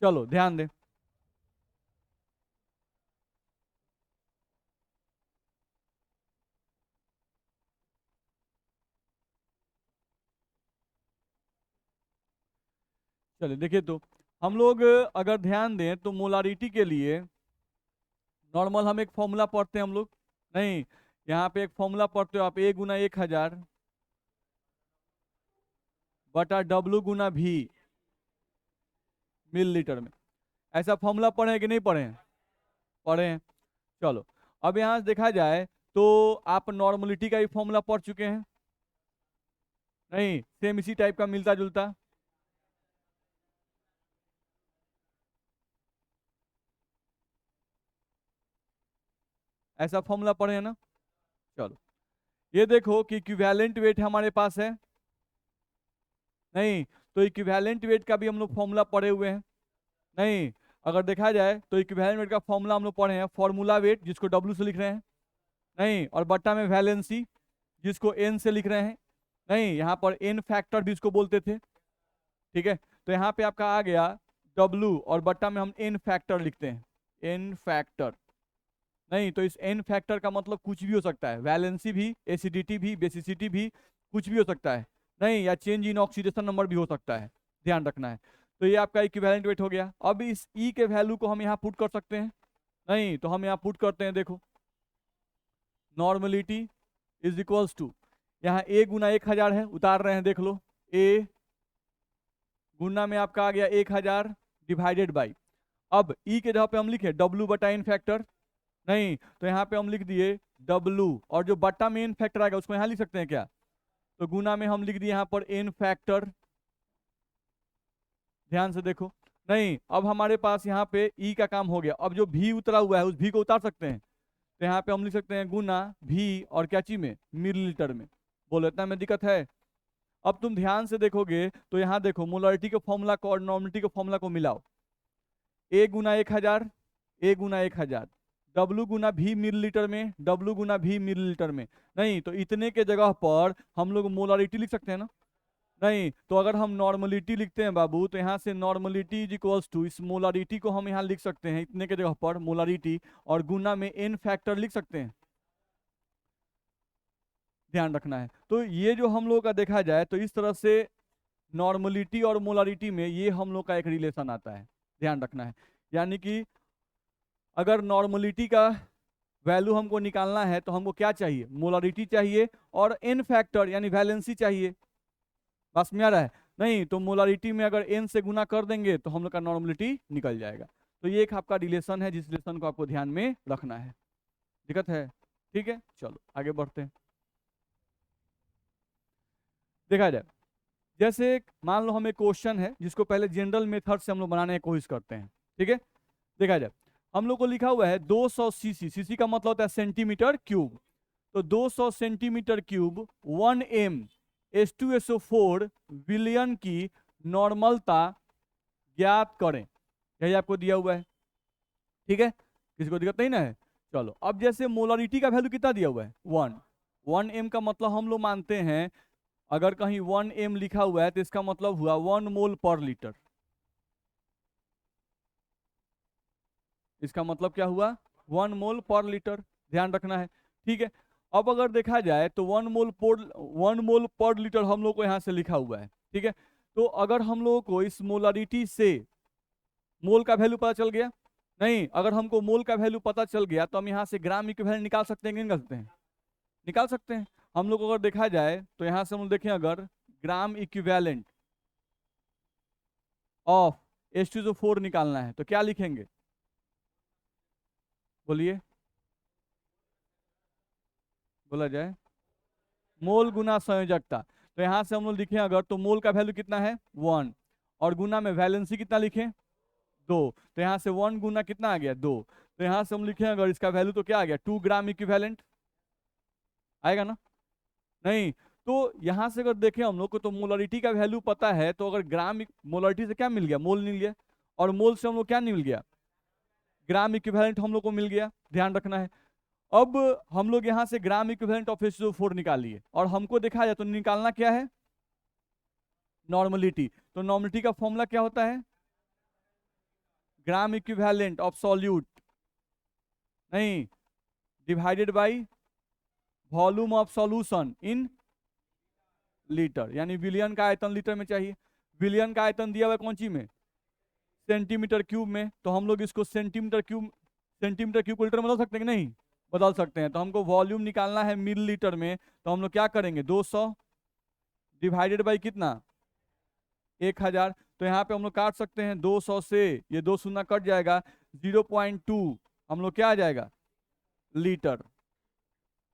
चलो ध्यान दें। चलिए देखिए, तो हम लोग अगर ध्यान दें तो मोलारिटी के लिए नॉर्मल हम एक फॉर्मूला पढ़ते हैं हम लोग। नहीं, यहाँ पे एक फॉर्मूला पढ़ते हो आप, ए गुना 1000 बटा डब्लू गुना भी मिलीलीटर में। ऐसा फॉर्मूला पढ़े हैं कि नहीं पढ़े हैं? पढ़े हैं। चलो, अब यहाँ से देखा जाए तो आप नॉर्मलिटी का भी फॉर्मूला पढ़ चुके हैं। नहीं, सेम इसी टाइप का मिलता जुलता। ऐसा फॉर्मूला पढ़े हैं ना? चलो, ये देखो कि इक्विवेलेंट वेट हमारे पास है। नहीं, तो इक्विवेलेंट वेट का भी हम लोग फॉर्मूला पढ़े हुए हैं। नहीं, अगर देखा जाए तो इक्विवेलेंट वेट का फॉर्मूला हम लोग पढ़े हैं, फॉर्मूला वेट जिसको डब्ल्यू से लिख रहे हैं। नहीं, और बट्टा में वैलेंसी जिसको एन से लिख रहे हैं। नहीं, यहाँ पर एन फैक्टर भी इसको बोलते थे। ठीक है, तो यहाँ पे आपका आ गया डब्ल्यू और बट्टा में हम एन फैक्टर लिखते हैं, एन फैक्टर। नहीं, तो इस एन फैक्टर का मतलब कुछ भी हो सकता है, वैलेंसी भी, एसिडिटी भी, बेसिसिटी भी, कुछ भी हो सकता है। नहीं, या चेंज इन ऑक्सीडेशन नंबर भी हो सकता है, ध्यान रखना है। तो ये आपका इक्विवेलेंट वेट हो गया। अब इस ई के वैल्यू को हम यहाँ पुट कर सकते हैं। नहीं, तो हम यहाँ पुट करते हैं, देखो नॉर्मलिटी इज इक्वल्स टू, यहाँ ए गुना 1000 है, उतार रहे हैं, देख लो, ए गुना में आपका आ गया 1000 डिवाइडेड बाई, अब ई के जगह पे हम लिखे डब्ल्यू बटा एन फैक्टर। नहीं, तो यहाँ पे हम लिख दिए डब्ल्यू, और जो बट्टा में एन फैक्टर आएगा उसको यहाँ लिख सकते हैं क्या? तो गुना में हम लिख दिए यहाँ पर एन फैक्टर। ध्यान से देखो। नहीं, अब हमारे पास यहाँ पे ई का काम हो गया। अब जो भी उतरा हुआ है उस भी को उतार सकते हैं, तो यहाँ पे हम लिख सकते हैं गुना भी और क्या चीज में, मिलीलीटर में। बोलो इतना में दिक्कत है? अब तुम ध्यान से देखोगे तो यहाँ देखो मोलरिटी के फॉर्मूला को और नॉर्मलिटी के फॉर्मूला को मिलाओ। ए गुना 1000, ए गुना 1000, डब्लू गुना भी मिलीलीटर में, डब्लू गुना भी मिलीलीटर में। नहीं, तो इतने के जगह पर हम लोग मोलरिटी लिख सकते हैं ना? नहीं, तो अगर हम नॉर्मलिटी लिखते हैं बाबू, तो यहाँ से नॉर्मलिटी इज इक्वल्स टू, इस मोलरिटी को हम यहाँ लिख सकते हैं इतने के जगह पर मोलरिटी, और गुना में एन फैक्टर लिख सकते हैं। ध्यान रखना है। तो ये जो हम लोग का देखा जाए तो इस तरह से नॉर्मलिटी और मोलारिटी में ये हम लोग का एक रिलेशन आता है, ध्यान रखना है। यानी कि अगर नॉर्मलिटी का वैल्यू हमको निकालना है तो हमको क्या चाहिए, मोलारिटी चाहिए और एन फैक्टर यानी वैलेंसी चाहिए। बस में आ रहा है? नहीं, तो मोलारिटी में अगर एन से गुना कर देंगे तो हम लोग का नॉर्मलिटी निकल जाएगा। तो ये एक आपका रिलेशन है, जिस रिलेशन को आपको ध्यान में रखना है। दिक्कत है? ठीक है, चलो आगे बढ़ते हैं। देखा जाए, जैसे मान लो हमें क्वेश्चन है जिसको पहले जनरल मेथड से हम लोग बनाने की कोशिश करते हैं। ठीक है, देखा जाए, हम लोग को लिखा हुआ है 200 सीसी, सीसी का मतलब होता है सेंटीमीटर क्यूब। तो 200 सेंटीमीटर क्यूब 1 m H2SO4 विलयन की नॉर्मलता ज्ञात करें, यही आपको दिया हुआ है। ठीक है, किसी को दिक्कत नहीं ना है? चलो, अब जैसे मोलरिटी का वैल्यू कितना दिया हुआ है, 1, 1 m का मतलब हम लोग मानते हैं अगर कहीं 1 m लिखा हुआ है तो इसका मतलब हुआ 1 मोल पर लीटर। इसका मतलब क्या हुआ, 1 मोल पर लीटर। ध्यान रखना है। ठीक है, अब अगर देखा जाए तो 1 मोल पर लीटर हम लोग को यहाँ से लिखा हुआ है। ठीक है, तो अगर हम लोगों को इस मोलारिटी से मोल का वैल्यू पता चल गया, नहीं, अगर हमको मोल का वैल्यू पता चल गया तो हम यहाँ से ग्राम इक्विवेलेंट निकाल सकते हैं कि नहीं निकाल सकते हैं? निकाल सकते हैं। हम लोग को अगर देखा जाए तो यहाँ से हम लोग देखें, अगर ग्राम इक्विवेलेंट ऑफ H2SO4 निकालना है तो क्या लिखेंगे, बोलिए, बोला जाए, मोल गुना संयोजकता। तो यहाँ से हम लोग लिखें अगर, तो मोल का वैल्यू कितना है, 1, और गुना में वैलेंसी कितना लिखें, 2। तो यहाँ से 1 गुना कितना आ गया, 2। तो यहाँ से हम लिखें अगर इसका वैल्यू तो क्या आ गया, 2 ग्राम इक्विवेलेंट आएगा ना? नहीं, तो यहाँ से अगर देखें हम लोग को तो मोलरिटी का वैल्यू पता है, तो अगर ग्राम मोलरिटी से क्या मिल गया, मोल मिल गया, और मोल से हम लोग क्या मिल गया, ग्राम इक्विवेलेंट हम लोग को मिल गया। ध्यान रखना है। अब हम लोग यहाँ से ग्राम इक्विवेलेंट ऑफ H2SO4 निकालिए, और हमको देखा जाए तो निकालना क्या है, नॉर्मलिटी। तो नॉर्मलिटी का फॉर्मूला क्या होता है, ग्राम इक्विवेलेंट ऑफ सॉल्यूट, नहीं, divided by volume of solution in litre, यानी विलियन का आयतन लीटर में चाहिए। विलियन का आयतन दिया हुआ है कौन सी में? सेंटीमीटर क्यूब में। तो हम लोग इसको सेंटीमीटर क्यूब को लीटर में बदल सकते हैं कि नहीं? बदल सकते हैं। तो हमको वॉल्यूम निकालना है मिलीलीटर में, तो हम लोग क्या करेंगे, 200 डिवाइडेड बाई कितना, 1000। तो यहाँ पे हम लोग काट सकते हैं 200 से, ये 2 शून्य कट जाएगा, 0.2 हम लोग क्या आ जाएगा, लीटर।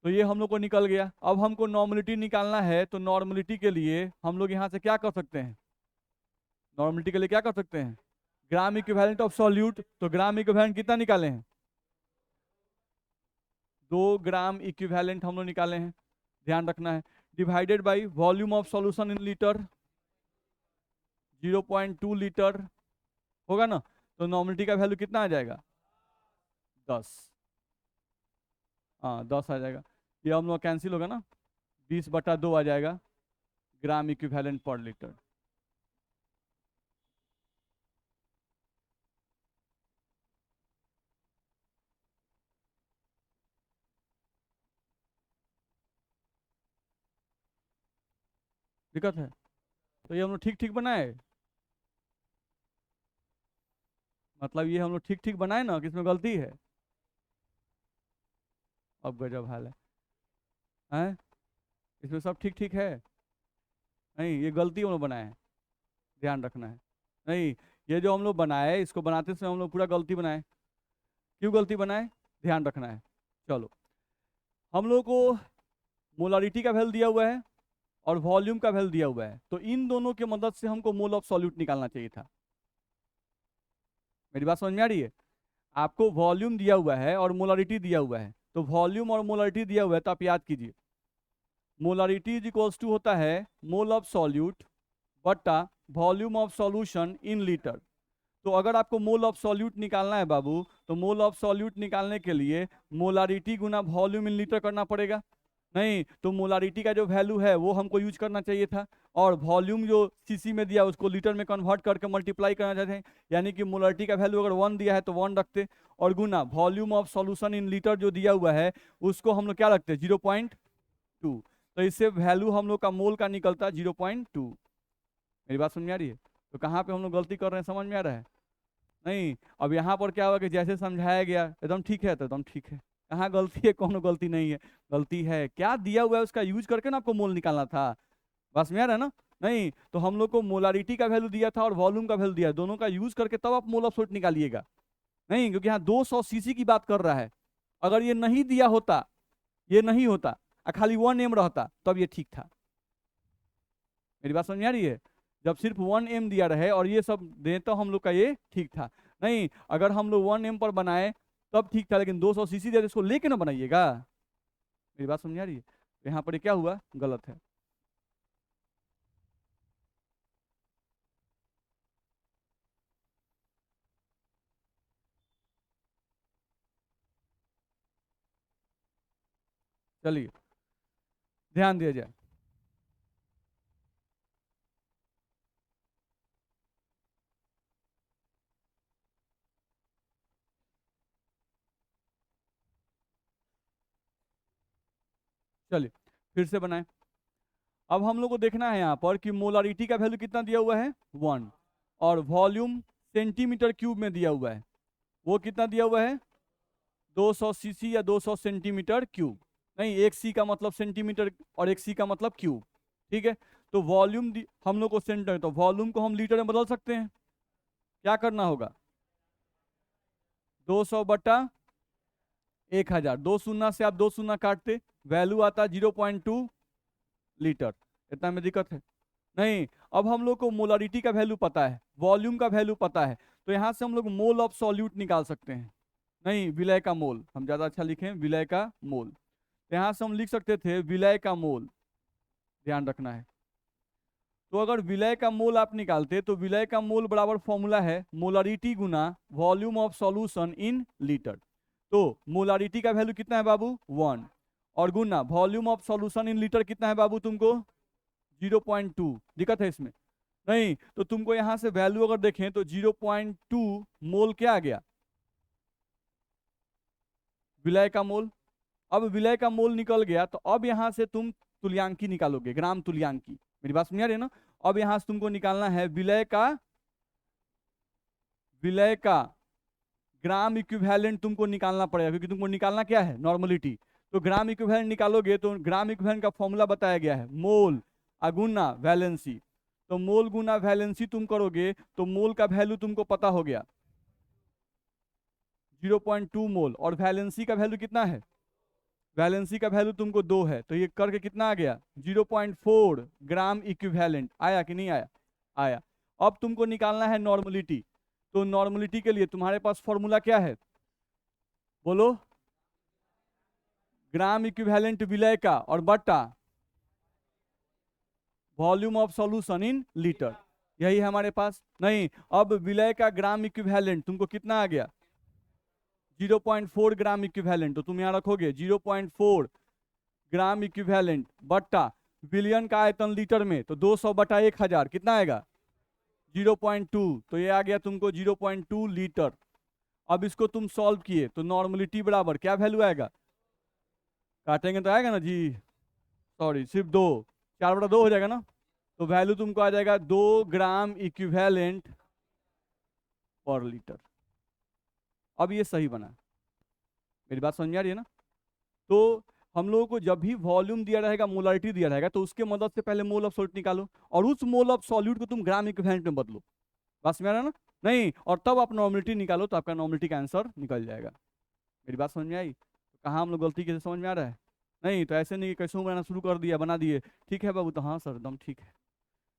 तो ये हम लोग को निकल गया। अब हमको नॉर्मलिटी निकालना है, तो नॉर्मलिटी के लिए हम लोग यहाँ से क्या कर सकते हैं, नॉर्मलिटी के लिए क्या कर सकते हैं, ग्राम इक्विवेलेंट ऑफ सॉल्यूट। तो ग्राम इक्विवेलेंट कितना निकाले हैं, 2 ग्राम इक्विवेलेंट हम लोग निकाले हैं, ध्यान रखना है। Divided by volume of solution in litre, 0.2 litre होगा ना। तो नॉर्मलिटी का वैल्यू कितना आ जाएगा, 10। हाँ 10 आ जाएगा। ये हम लोग कैंसिल होगा ना, 20/2 आ जाएगा ग्राम इक्विवेलेंट पर लीटर। दिक्कत है? तो ये हम लोग ठीक ठीक बनाए, मतलब ये हम लोग ठीक ठीक बनाए ना, किसमें गलती है? अब गजब हाल है, इसमें सब ठीक ठीक है? नहीं, ये गलती हम लोग बनाए हैं, ध्यान रखना है। नहीं, ये जो हम लोग बनाए, इसको बनाते समय हम लोग पूरा गलती बनाए। क्यों गलती बनाए, ध्यान रखना है। चलो, हम लोग को मोलारिटी का वैल्यू दिया हुआ है और वॉल्यूम का वैल्यू दिया हुआ है, तो इन दोनों की मदद से हमको मोल ऑफ सॉल्यूट निकालना चाहिए था। मेरी बात समझ में आ रही है? आपको वॉल्यूम दिया हुआ है और मोलारिटी दिया हुआ है, तो वॉल्यूम और मोलारिटी दिया हुआ है, तो आप याद कीजिए, मोलारिटी इज इक्वल्स टू होता है मोल ऑफ सॉल्यूट बट्टा volume of solution in litre. तो अगर आपको मोल ऑफ सॉल्यूट निकालना है बाबू, तो मोल ऑफ सॉल्यूट निकालने के लिए मोलारिटी गुना वॉल्यूम इन लीटर करना पड़ेगा। नहीं, तो मोलारिटी का जो वैल्यू है वो हमको यूज करना चाहिए था, और वॉल्यूम जो सीसी में दिया उसको लीटर में कन्वर्ट करके मल्टीप्लाई करना चाहते हैं, यानी कि मोलारिटी का वैल्यू अगर 1 दिया है तो 1 रखते, और गुना volume of solution in litre जो दिया हुआ है उसको हम लोग क्या रखते हैं, 0.2। तो इससे वैल्यू हम लोग का मोल का निकलता है 0.2। मेरी बात समझ में आ रही है? तो कहाँ पे हम लोग गलती कर रहे हैं, समझ में आ रहा है? नहीं, अब यहाँ पर क्या हुआ कि जैसे समझाया गया एकदम ठीक है, तो एकदम ठीक है। कहाँ गलती है, कोनो गलती नहीं है। गलती है क्या दिया हुआ है उसका यूज करके ना आपको मोल निकालना था, बस में आ रहा है ना। नहीं, तो हम लोग को मोलारिटी का वैल्यू दिया था और वॉल्यूम का वैल्यू दिया, दोनों का यूज करके तब आप मोल ऑफ सॉल्यूट निकालिएगा। नहीं, क्योंकि यहाँ 200 सीसी की बात कर रहा है। अगर ये नहीं दिया होता, ये नहीं होता, खाली 1 m रहता, तब ये ठीक था। मेरी बात समझ में आ रही है? जब सिर्फ 1 m दिया रहे और ये सब दे, तो हम लोग का ये ठीक था। नहीं, अगर हम लोग 1 m पर बनाए तब ठीक था, लेकिन 200 सीसी दे, इसको लेके ना बनाइएगा। मेरी बात समझ आ रही है? यहाँ पर ये क्या हुआ, गलत है। चलिए ध्यान दिया जाए। चलिए फिर से बनाए। अब हम लोग को देखना है यहाँ पर कि मोलारिटी का वैल्यू कितना दिया हुआ है, 1, और वॉल्यूम सेंटीमीटर क्यूब में दिया हुआ है, वो कितना दिया हुआ है, 200 सीसी या 200 सेंटीमीटर क्यूब। नहीं, 1 सी का मतलब सेंटीमीटर और 1 सी का मतलब क्यूब, ठीक है। तो वॉल्यूम हम लोग को सेंटर, तो वॉल्यूम को हम लीटर में बदल सकते हैं। क्या करना होगा, 200/1000, 2 शून्य से आप 2 शून्य काटते, वैल्यू आता है 0.2 लीटर। इतना में दिक्कत है? नहीं, अब हम लोग को मोलारिटी का वैल्यू पता है, वॉल्यूम का वैल्यू पता है, तो यहाँ से हम लोग मोल ऑफ सॉल्यूट निकाल सकते हैं। नहीं, विलय का मोल, हम ज्यादा अच्छा लिखें, विलय का मोल। यहाँ से हम लिख सकते थे विलय का मोल, ध्यान रखना है। तो अगर विलय का मोल आप निकालते, तो विलय का मोल बराबर फॉर्मूला है मोलारिटी गुना volume of solution in litre. तो मोलारिटी का वैल्यू कितना है बाबू, 1, और गुना volume of solution in litre कितना है बाबू तुमको, 0.2। दिक्कत है इसमें? नहीं, तो तुमको यहां से वैल्यू अगर देखें तो 0.2 मोल क्या आ गया, विलय का मोल। अब विलय का मोल निकल गया तो अब यहां से तुम तुल्यांकी निकालोगे, ग्राम तुल्यांकी। मेरी बात समझ आ रही है ना। अब यहां से तुमको निकालना है विलय का ग्राम इक्विवेलेंट तुमको निकालना पड़ेगा, क्योंकि तुमको निकालना क्या है, नॉर्मलिटी। तो ग्राम इक्विवेलेंट निकालोगे तो ग्राम इक्विवेलेंट का फॉर्मूला बताया गया है, मोल अगुना वैलेंसी। तो मोल गुना वैलेंसी तुम करोगे तो मोल का वैल्यू तुमको पता हो गया 0.2 मोल, और वैलेंसी का वैल्यू कितना है, वैलेंसी का वैल्यू तुमको 2 है, तो ये करके कितना आ गया 0.4 ग्राम इक्विवेलेंट। आया कि नहीं आया, आया। अब तुमको निकालना है नॉर्मलिटी। तो नॉर्मलिटी के लिए तुम्हारे पास फॉर्मूला क्या है, बोलो, ग्राम इक्विवेलेंट विलय का और बट्टा volume of solution in litre, यही है हमारे पास। नहीं, अब विलय का ग्राम इक्विवेलेंट तुमको कितना आ गया 0.4 ग्राम इक्विवेलेंट, तो तुम यहां रखोगे 0.4 ग्राम इक्विवेलेंट बट्टा बिलियन का आयतन लीटर में, तो 200 बटा 1000 कितना आएगा 0.2, तो ये आ गया तुमको 0.2 लीटर। अब इसको तुम सॉल्व किए तो नॉर्मलिटी बराबर क्या वैल्यू आएगा, काटेंगे तो आएगा ना जी, सॉरी सिर्फ 2, 4/2 हो जाएगा ना। तो वैल्यू तुमको आ जाएगा 2 ग्राम इक्विवेलेंट पर लीटर। अब ये सही बना, मेरी बात समझ में आ रही है ना। तो हम लोगों को जब भी वॉल्यूम दिया रहेगा, मोलारिटी दिया रहेगा, तो उसके मदद से पहले मोल ऑफ सॉल्यूट निकालो, और उस मोल ऑफ सॉल्यूट को तुम ग्राम इक्विवेलेंट में बदलो। बस में आ रहा है ना। नहीं, और तब आप नॉर्मलिटी निकालो तो आपका नॉर्मलिटी का आंसर निकल जाएगा। मेरी बात समझ में आई, तो कहाँ हम लोग गलती कैसे समझ में आ रहा है। नहीं तो ऐसे नहीं कि कैसे बनाना शुरू कर दिया, बना दिए, ठीक है बाबू, तो हाँ सर एकदम ठीक है।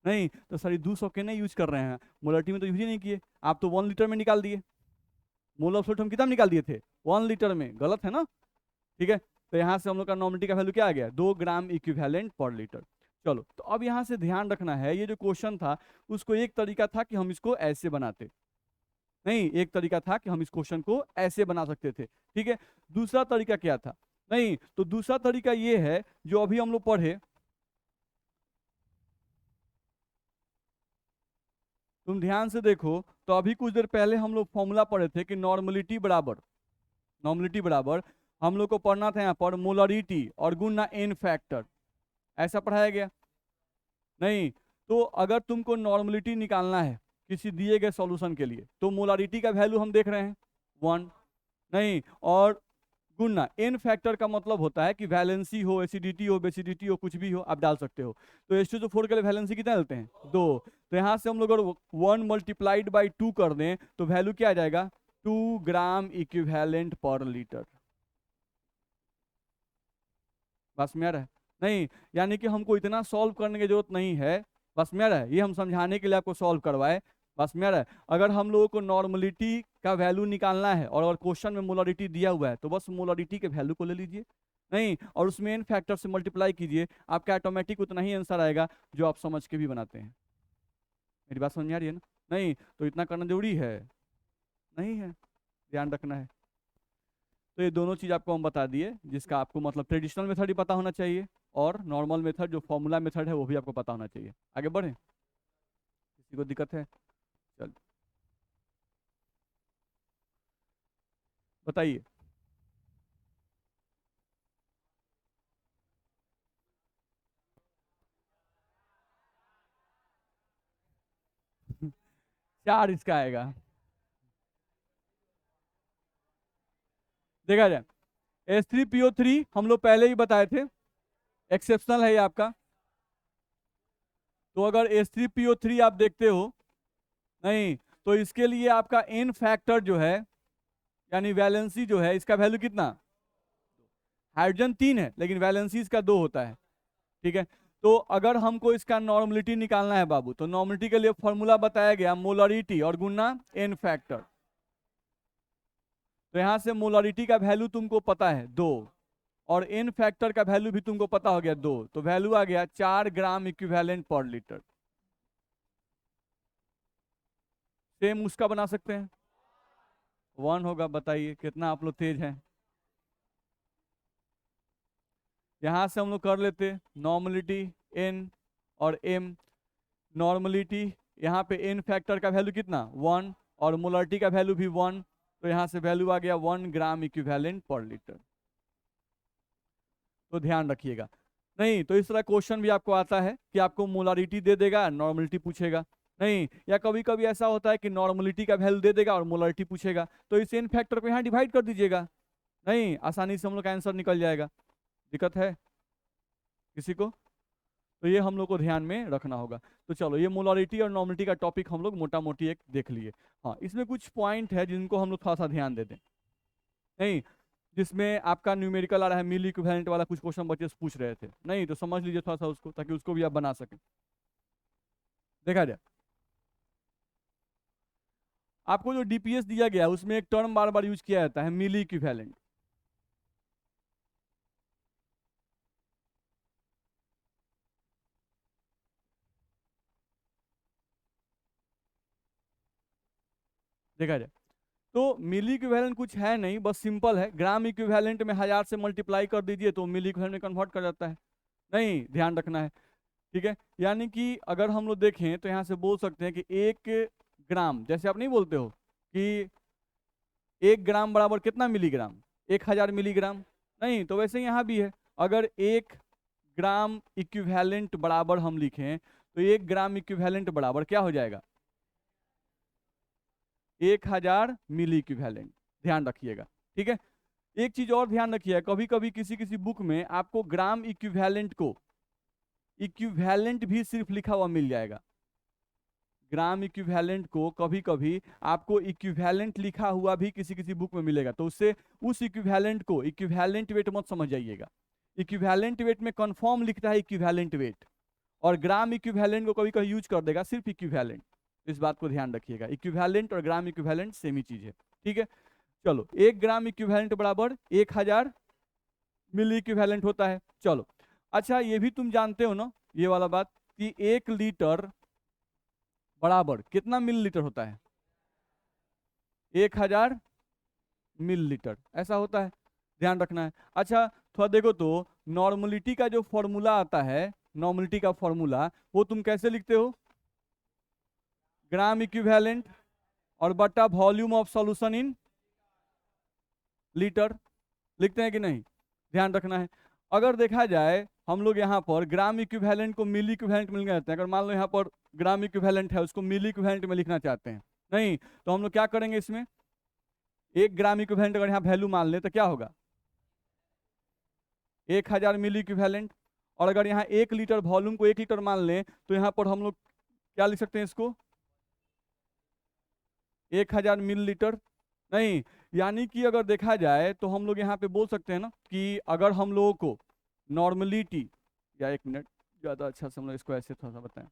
नहीं तो सर 200 के नहीं यूज कर रहे हैं, मोलारिटी में तो यूज ही नहीं किए, आप तो 1 लीटर में निकाल दिए। मोल ऑफ सॉल्यूट हम कितना निकाल दिए थे, 1 लीटर में, गलत है ना। ठीक है, तो यहाँ से हम लोग का नॉर्मलिटी का वैल्यू क्या आ गया 2 ग्राम इक्विवेलेंट पर लीटर। चलो, तो अब यहाँ से ध्यान रखना है, ये जो क्वेश्चन था उसको एक तरीका था कि हम इसको ऐसे बनाते, नहीं एक तरीका था कि हम इस क्वेश्चन को ऐसे बना सकते थे। ठीक है, दूसरा तरीका क्या था, नहीं तो दूसरा तरीका ये है जो अभी हम लोग पढ़े, तुम ध्यान से देखो, तो अभी कुछ देर पहले हम लोग फॉर्मूला पढ़े थे कि नॉर्मलिटी बराबर हम लोग को पढ़ना था यहाँ पर मोलरिटी और गुना एन फैक्टर, ऐसा पढ़ाया गया। नहीं, तो अगर तुमको नॉर्मलिटी निकालना है किसी दिए गए सॉल्यूशन के लिए, तो मोलारिटी का वैल्यू हम देख रहे हैं 1, नहीं, और गुना एन फैक्टर का मतलब होता है कि वैलेंसी हो, एसिडिटी हो, बेसिडिटी हो, कुछ भी हो आप डाल सकते हो। तो H2SO4 के लिए वैलेंसी कितना डालते हैं 2, तो यहाँ से हम लोग अगर 1 मल्टीप्लाइड बाई 2 कर दें तो वैल्यू क्या आ जाएगा 2 ग्राम इक्विवेलेंट पर लीटर। बस में आ रहा है, नहीं यानी कि हमको इतना सॉल्व करने की जरूरत नहीं है, बस में आ रहा है, ये हम समझाने के लिए आपको सॉल्व करवाए। बस में आ रहा है, अगर हम लोगों को नॉर्मलिटी का वैल्यू निकालना है और अगर क्वेश्चन में मोलारिटी दिया हुआ है तो बस मोलारिटी के वैल्यू को ले लीजिए, नहीं और उसमें एन फैक्टर से मल्टीप्लाई कीजिए, आपका ऑटोमेटिक उतना ही आंसर आएगा जो आप समझ के भी बनाते हैं। मेरी बात समझ में आ रही है ना। नहीं तो इतना करना जरूरी है, नहीं है, ध्यान रखना है। तो ये दोनों चीज आपको हम बता दिए, जिसका आपको मतलब ट्रेडिशनल मेथड ही पता होना चाहिए और नॉर्मल मेथड जो फॉर्मूला मेथड है वो भी आपको पता होना चाहिए। आगे बढ़े, किसी को दिक्कत है, चल बताइए। चार इसका आएगा, देखा जाए H3PO3 हम लोग पहले ही बताए थे, एक्सेप्शनल है ये आपका। तो अगर H3PO3 आप देखते हो, नहीं तो इसके लिए आपका एन फैक्टर जो है यानी वैलेंसी जो है इसका वैल्यू कितना, हाइड्रोजन 3 है लेकिन वैलेंसी इसका 2 होता है। ठीक है, तो अगर हमको इसका नॉर्मलिटी निकालना है बाबू, तो नॉर्मलिटी के लिए फॉर्मूला बताया गया मोलरिटी और गुना एन फैक्टर। तो यहां से मोलरिटी का वैल्यू तुमको पता है 2 और एन फैक्टर का वैल्यू भी तुमको पता हो गया 2, तो वैल्यू आ गया 4 ग्राम इक्विवेलेंट पर लीटर। सेम उसका बना सकते हैं, 1 होगा, बताइए कितना आप लोग तेज हैं। यहां से हम लोग कर लेते नॉर्मलिटी एन और एम, नॉर्मलिटी यहाँ पे एन फैक्टर का वैल्यू कितना 1 और मोलरिटी का वैल्यू भी 1, तो यहाँ से वैल्यू आ गया 1 ग्राम इक्विवेलेंट पर लीटर। तो ध्यान रखिएगा। नहीं तो इस तरह क्वेश्चन भी आपको आता है कि आपको मोलारिटी दे देगा, नॉर्मलिटी पूछेगा। नहीं, या कभी कभी ऐसा होता है कि नॉर्मलिटी का वैल्यू दे देगा और मोलारिटी पूछेगा, तो इस एन फैक्टर को यहाँ डिवाइड कर दीजिएगा। नहीं, आसानी से हम लोग का आंसर निकल जाएगा। दिक्कत है किसी को? तो ये हम लोग को ध्यान में रखना होगा। तो चलो, ये मोलारिटी और नॉर्मलिटी का टॉपिक हम लोग मोटा मोटी एक देख लिए। हाँ, इसमें कुछ पॉइंट है जिनको हम लोग थोड़ा सा ध्यान देते हैं। नहीं, जिसमें आपका न्यूमेरिकल आ रहा है, मिली इक्विवेलेंट वाला कुछ क्वेश्चन बच्चे से पूछ रहे थे, नहीं तो समझ लीजिए थोड़ा सा उसको, ताकि उसको भी आप बना सकें। देखा जाए, आपको जो डीपीएस दिया गया है उसमें एक टर्म बार बार यूज किया जाता है, मिली इक्विवेलेंट। देखा जाए तो मिली इक्विवेलेंट कुछ है नहीं, बस सिंपल है, ग्राम इक्विवेलेंट में 1000 से मल्टीप्लाई कर दीजिए तो मिली इक्विवेलेंट में कन्वर्ट कर जाता है। नहीं, ध्यान रखना है, ठीक है। यानी कि अगर हम लोग देखें तो यहाँ से बोल सकते हैं कि 1 ग्राम, जैसे आप नहीं बोलते हो कि 1 ग्राम बराबर कितना मिलीग्राम, 1000 मिलीग्राम। नहीं, तो वैसे यहाँ भी है, अगर 1 ग्राम इक्विवेलेंट बराबर हम लिखें तो 1 ग्राम इक्विवेलेंट बराबर क्या हो जाएगा, 1000 मिली इक्विवेलेंट। ध्यान रखिएगा, ठीक है। एक चीज और ध्यान रखिएगा, कभी कभी किसी किसी बुक में आपको ग्राम इक्विवेलेंट को इक्विवेलेंट भी सिर्फ लिखा हुआ मिल जाएगा। ग्राम इक्विवेलेंट को कभी कभी आपको इक्विवेलेंट लिखा हुआ भी किसी किसी बुक में मिलेगा, तो उससे उस इक्विवेलेंट को इक्विवेलेंट वेट मत समझ जाइएगा। इक्विवेलेंट वेट में कंफर्म लिखता है इक्विवेलेंट वेट, और ग्राम इक्विवेलेंट को कभी कभी यूज कर देगा सिर्फ इक्विवेलेंट। इस बात को ध्यान रखिएगा, इक्विवेलेंट और ग्राम इक्विवेलेंट सेम ही चीज है, ठीक है। चलो, 1 ग्राम इक्विवेलेंट बराबर 1000 मिली इक्विवेलेंट होता है। चलो, अच्छा ये भी तुम जानते हो ना ये वाला बात, कि 1 लीटर बराबर कितना मिलीलीटर होता है, 1000 मिलीलीटर ऐसा होता है, ध्यान रखना है। अच्छा थोड़ा देखो तो, नॉर्मलिटी का जो फॉर्मूला आता है, नॉर्मलिटी का फॉर्मूला वो तुम कैसे लिखते हो, ग्राम इक्विवेलेंट और बटा volume of solution in litre, लिखते हैं कि नहीं, ध्यान रखना है। अगर देखा जाए हम लोग यहाँ पर ग्राम इक्विवेलेंट को मिली इक्विवेलेंट में लिखना चाहते हैं, अगर मान लो यहाँ पर ग्राम इक्विवेलेंट है उसको मिली इक्विवेलेंट में लिखना चाहते हैं, नहीं तो हम लोग क्या करेंगे, इसमें 1 ग्राम इक्विवेलेंट अगर यहाँ वैल्यू मान ले तो क्या होगा 1000 मिली इक्विवेलेंट, और अगर यहाँ 1 लीटर वॉल्यूम को 1 लीटर मान लें तो यहाँ पर हम लोग क्या लिख सकते हैं इसको 1000 मिलीलीटर। नहीं, यानी कि अगर देखा जाए तो हम लोग यहाँ पे बोल सकते हैं ना कि अगर हम लोगों को नॉर्मलिटी, या 1 मिनट ज़्यादा अच्छा से हम लोग इसको ऐसे थोड़ा सा बताएं,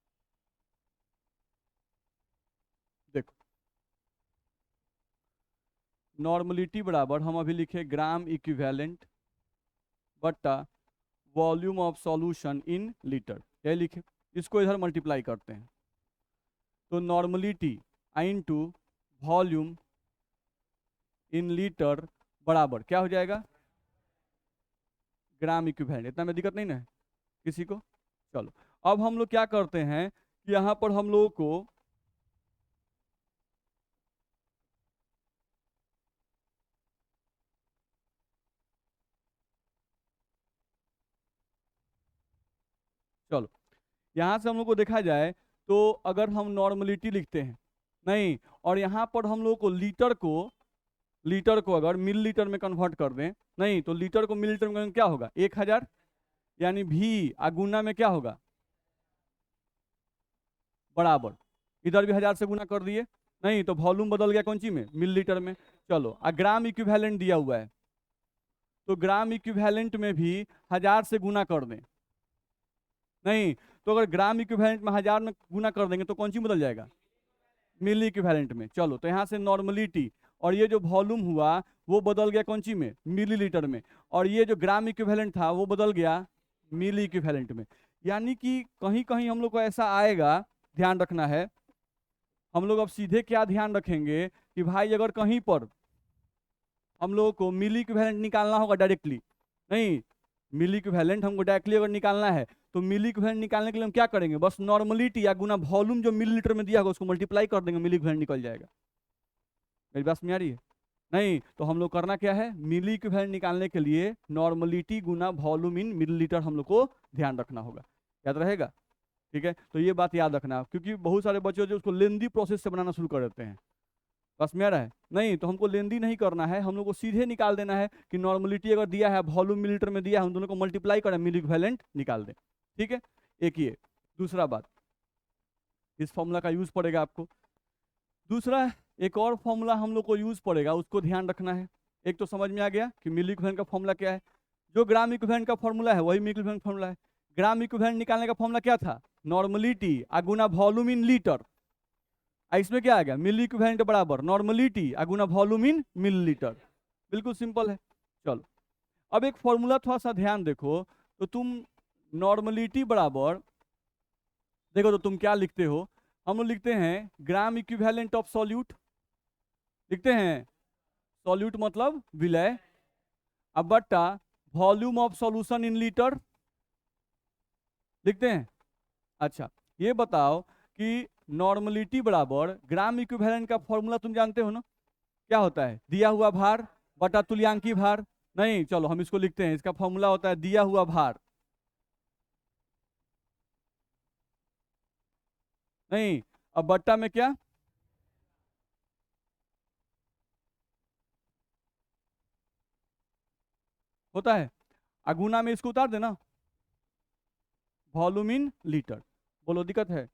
देखो नॉर्मलिटी बराबर हम अभी लिखे ग्राम इक्विवेलेंट बट्टा volume of solution in litre, यही लिखे, इसको इधर मल्टीप्लाई करते हैं तो normality into volume in litre बराबर क्या हो जाएगा, ग्राम इक्विवेलेंट। इतना में दिक्कत नहीं ना है किसी को? चलो, अब हम लोग क्या करते हैं कि यहाँ पर हम लोगों को चलो यहाँ से हम लोग को देखा जाए तो अगर हम नॉर्मलिटी लिखते हैं, नहीं और यहाँ पर हम लोग को लीटर को अगर मिलीलीटर में कन्वर्ट कर दें, नहीं तो लीटर को मिलीलीटर में क्या होगा 1000, यानी भी गुना में क्या होगा बराबर, इधर भी 1000 से गुना कर दिए, नहीं तो वॉल्यूम बदल गया कौन सी में, मिलीलीटर में। चलो, ग्राम इक्विवेलेंट दिया हुआ है तो ग्राम इक्विवेलेंट में भी 1000 से गुना कर दें, नहीं तो अगर ग्राम इक्विवेलेंट में 1000 में गुना कर देंगे तो कौन सी बदल जाएगा, मिली इक्विवेलेंट में। चलो, तो यहाँ से नॉर्मलिटी और ये जो वॉल्यूम हुआ वो बदल गया कौन सी में, मिलीलीटर में, और ये जो ग्राम इक्विवेलेंट था वो बदल गया मिली इक्विवेलेंट में। यानी कि कहीं कहीं हम लोग को ऐसा आएगा, ध्यान रखना है। हम लोग अब सीधे क्या ध्यान रखेंगे कि भाई अगर कहीं पर हम लोगों को मिली इक्विवेलेंट निकालना होगा डायरेक्टली, नहीं मिली इक्विवेलेंट हमको डायरेक्टली अगर निकालना है तो मिली इक्विवेलेंट निकालने के लिए हम क्या करेंगे, बस नॉर्मलिटी या गुना वॉल्यूम जो मिलीलीटर में दिया होगा उसको मल्टीप्लाई कर देंगे, मिली इक्विवेलेंट निकल जाएगा। मेरी बात समझ आ रही है? नहीं तो हम लोग करना क्या है, मिली इक्विवेलेंट निकालने के लिए नॉर्मलिटी गुना वॉल्यूम इन मिलीलीटर हम लोग को ध्यान रखना होगा। याद रहेगा? ठीक है, तो ये बात याद रखना, क्योंकि बहुत सारे बच्चे जो उसको लेंदी प्रोसेस से बनाना शुरू कर देते हैं। बस मेरा है नहीं, तो हमको लेंदी नहीं करना है, हम लोग को सीधे निकाल देना है कि नॉर्मलिटी अगर दिया है, वॉल्यूम मिलीलीटर में दिया है, हम दोनों को मल्टीप्लाई करें, मिली इक्विवेलेंट निकाल दें। ठीक है, एक ये। दूसरा बात, इस फॉर्मूला का यूज पड़ेगा आपको। दूसरा एक और फॉर्मूला हम लोग को यूज पड़ेगा, उसको ध्यान रखना है। एक तो समझ में आ गया कि मिली इक्विवेलेंट का फॉर्मूला क्या है, जो ग्राम इक्विवेलेंट का फॉर्मूला है वही मिली इक्विवेलेंट फॉर्मूला है। ग्राम इक्विवेलेंट निकालने का फॉर्मूला क्या था, नॉर्मलिटी अगुना वॉल्यूम इन लीटर। इसमें क्या आ गया, मिली इक्विवेलेंट बराबर नॉर्मलिटी अगुना वॉल्यूम इन मिलीलीटर। बिल्कुल सिंपल है। चलो अब एक फॉर्मूला थोड़ा सा ध्यान देखो, तो तुम नॉर्मलिटी बराबर देखो तो तुम क्या लिखते हो, हम लोग लिखते हैं ग्राम इक्विवेलेंट ऑफ सॉल्यूट, लिखते हैं सॉल्यूट मतलब विलय, अब बट्टा volume of solution in litre, लिखते हैं। अच्छा ये बताओ कि नॉर्मलिटी बराबर ग्राम इक्विवेलेंट का फॉर्मूला तुम जानते हो ना, क्या होता है, दिया हुआ भार बटा तुल्यांकी भार। नहीं चलो हम इसको लिखते हैं, इसका फॉर्मूला होता है दिया हुआ भार, नहीं अब बट्टा में क्या, होता है अगुना में इसको उतार देना, वॉल्यूम इन लीटर। बोलो दिक्कत है?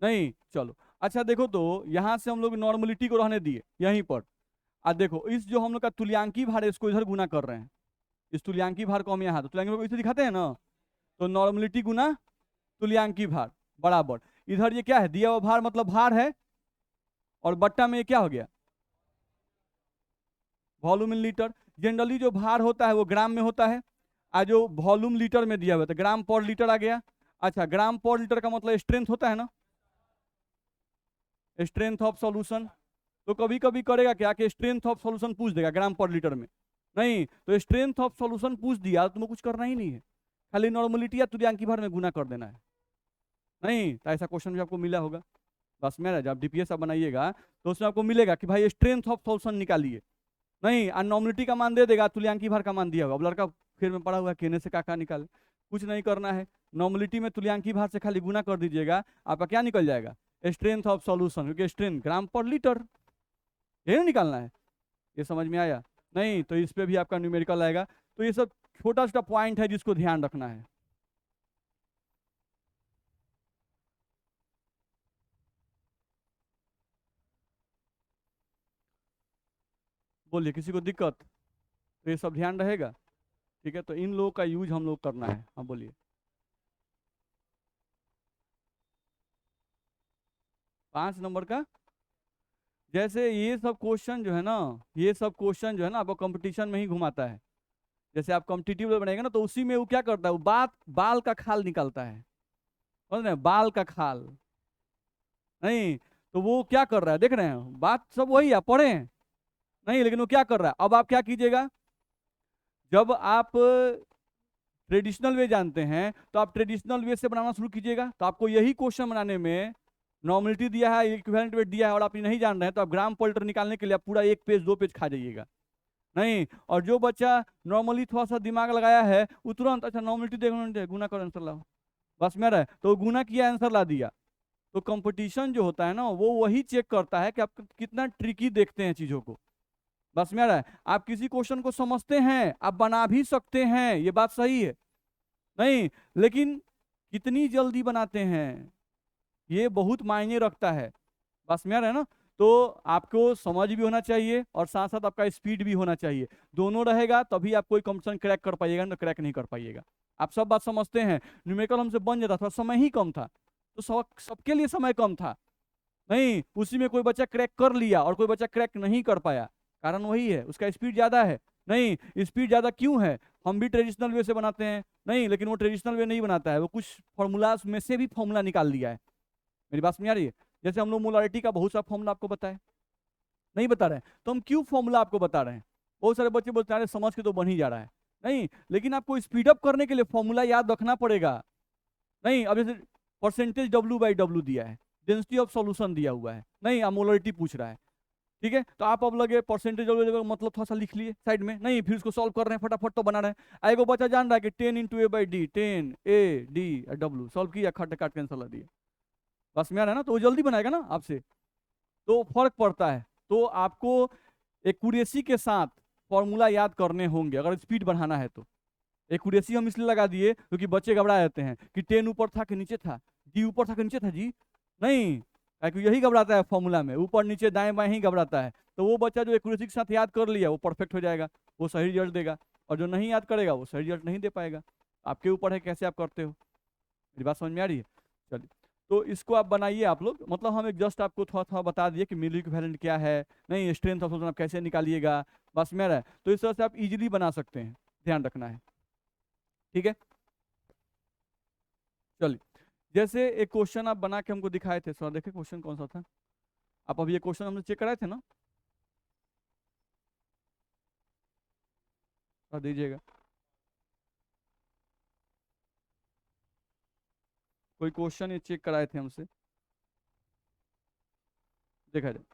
नहीं चलो अच्छा देखो, तो यहां से हम लोग नॉर्मलिटी को रहने दिए यहीं पर, आज देखो इस जो हम लोग का तुल्यांकी भार है इसको इधर गुना कर रहे हैं, इस तुल्यांकी भार को हम यहाँ तो तुल्यांकी भार को इसे दिखाते हैं ना, तो नॉर्मलिटी गुना तुल्यांकी भार बराबर, इधर ये क्या है, दिया हुआ भार मतलब भार है, और बट्टा में ये क्या हो गया, वॉल्यूम इन लीटर। जनरली जो भार होता है वो ग्राम में होता है, आज जो वॉल्यूम लीटर में दिया हुआ है तो ग्राम पर लीटर आ गया। अच्छा ग्राम पर लीटर का मतलब स्ट्रेंथ होता है ना, स्ट्रेंथ ऑफ सॉल्यूशन, तो कभी कभी करेगा क्या कि स्ट्रेंथ ऑफ सॉल्यूशन पूछ देगा ग्राम पर लीटर में, नहीं तो स्ट्रेंथ ऑफ सॉल्यूशन पूछ दिया तुमको कुछ करना ही नहीं है, खाली नॉर्मलिटी या तुल्यांकी भार में गुना कर देना है। नहीं तो ऐसा क्वेश्चन भी आपको मिला होगा, बस मेरा जब डीपीएस आप बनाइएगा तो उसमें आपको मिलेगा कि भाई स्ट्रेंथ ऑफ सॉल्यूशन निकालिए, नहीं नॉर्मलिटी का मान दे देगा, तुल्यांकी भार का मान दिया होगा, अब लड़का फिर में पढ़ा हुआ कहने से काका निकाले, कुछ नहीं करना है, नॉर्मलिटी में तुल्यांकी भार से खाली गुना कर दीजिएगा, आपका क्या निकल जाएगा, स्ट्रेंथ ऑफ सॉल्यूशन, क्योंकि स्ट्रेंथ ग्राम पर लीटर, ये निकालना है। ये समझ में आया? नहीं तो इस पे भी आपका न्यूमेरिकल आएगा। तो ये सब छोटा छोटा पॉइंट है जिसको ध्यान रखना है। बोलिए किसी को दिक्कत? तो ये सब ध्यान रहेगा, ठीक है, तो इन लोगों का यूज हम लोग करना है। हाँ बोलिए। 5 नंबर का, जैसे ये सब क्वेश्चन जो है ना, ये सब क्वेश्चन जो है ना आपको कंपटीशन में ही घुमाता है, जैसे आप कॉम्पिटिटिव बनेगा ना तो उसी में वो क्या करता है, वो बाल का खाल निकालता है, समझ रहे हैं, बाल का खाल, नहीं तो वो क्या कर रहा है देख रहे हैं, बात सब वही है पढ़े हैं, नहीं लेकिन वो क्या कर रहा है, अब आप क्या कीजिएगा, जब आप ट्रेडिशनल वे जानते हैं तो आप ट्रेडिशनल वे से बनाना शुरू कीजिएगा, तो आपको यही क्वेश्चन बनाने में नॉर्मलिटी दिया है, इक्विवेलेंट वेट दिया है, और आप ये नहीं जान रहे हैं तो आप ग्राम पर लीटर निकालने के लिए आप पूरा 1 पेज 2 पेज खा जाइएगा। नहीं, और जो बच्चा नॉर्मली थोड़ा सा दिमाग लगाया है वो तुरंत अच्छा नॉर्मलिटी देखो गुना कर आंसर लाओ, बस मेरा है तो गुना किया आंसर ला दिया। तो कंपटीशन जो होता है ना वो वही चेक करता है कि आप कितना ट्रिकी देखते हैं चीजों को, बस मेरा है, आप किसी क्वेश्चन को समझते हैं आप बना भी सकते हैं, ये बात सही है, नहीं लेकिन कितनी जल्दी बनाते हैं ये बहुत मायने रखता है, बस मेरा है ना। तो आपको समझ भी होना चाहिए और साथ साथ आपका स्पीड भी होना चाहिए, दोनों रहेगा तभी आप कोई कंपटीशन क्रैक कर पाइएगा, ना क्रैक नहीं कर पाइएगा। आप सब बात समझते हैं, न्यूमेरिकल हमसे बन जाता था, समय ही कम था, तो सबके लिए समय कम था, नहीं उसी में कोई बच्चा क्रैक कर लिया और कोई बच्चा क्रैक नहीं कर पाया, कारण वही है उसका स्पीड ज्यादा है। नहीं स्पीड ज्यादा क्यों है, हम भी ट्रेडिशनल वे से बनाते हैं, नहीं लेकिन वो ट्रेडिशनल वे नहीं बनाता है, वो कुछ फॉर्मूलाज में से भी फॉर्मूला निकाल लिया है। मेरी बात समझ आ रही है? जैसे हम लोग मोलारिटी का बहुत सा फॉर्मूला आपको बताए, नहीं बता रहे हैं तो हम क्यों फॉर्मूला आपको बता रहे हैं, बहुत सारे बच्चे बोलते हैं समझ के तो बन ही जा रहा है, नहीं, लेकिन आपको स्पीड अप करने के लिए फॉर्मूला याद रखना पड़ेगा। नहीं, अब जैसे परसेंटेज W/W दिया है, डेंसिटी ऑफ सॉल्यूशन दिया हुआ है, नहीं मोलरिटी पूछ रहा है, ठीक है, तो आप अब लगे परसेंटेज W मतलब थोड़ा सा लिख लिए साइड में, नहीं फिर उसको सॉल्व कर रहे हैं, फटाफट तो बना रहे हैं। आएगा बच्चा जान रहा है कि 10 × A/D, 10 A/D/W सॉल्व किया, खट काट कैंसर लगा दिया, बस में आ रहा है ना, तो वो जल्दी बनाएगा ना आपसे, तो फर्क पड़ता है। तो आपको एक्यूरेसी के साथ फॉर्मूला याद करने होंगे अगर स्पीड बढ़ाना है तो। एक्यूरेसी हम इसलिए लगा दिए क्योंकि बच्चे घबरा जाते हैं कि 10 ऊपर था कि नीचे था, D ऊपर था कि नीचे था जी, नहीं, क्योंकि यही घबराता है फॉर्मूला में, ऊपर नीचे दाएं बाएं ही घबराता है। तो वो बच्चा जो एक्यूरेसी के साथ याद कर लिया वो परफेक्ट हो जाएगा, वो सही रिजल्ट देगा, और जो नहीं याद करेगा वो सही रिजल्ट नहीं दे पाएगा। आपके ऊपर है कैसे आप करते हो। मेरी बात समझ में आ रही है। चलिए, तो इसको आप बनाइए आप लोग, मतलब हम एक जस्ट आपको थोड़ा थोड़ा बता दिए कि मिली इक्विवेलेंट क्या है, नहीं स्ट्रेंथ ऑफ सॉल्यूशन आप कैसे निकालिएगा, बस मेरा है, तो इस तरह से आप इजीली बना सकते हैं, ध्यान रखना है, ठीक है। चलिए, जैसे एक क्वेश्चन आप बना के हमको दिखाए थे, सर देखिए क्वेश्चन कौन सा था, आप अभी ये क्वेश्चन हमने चेक कराए थे ना, सर दीजिएगा, कोई क्वेश्चन ये चेक कराए थे हमसे, देखा जाए।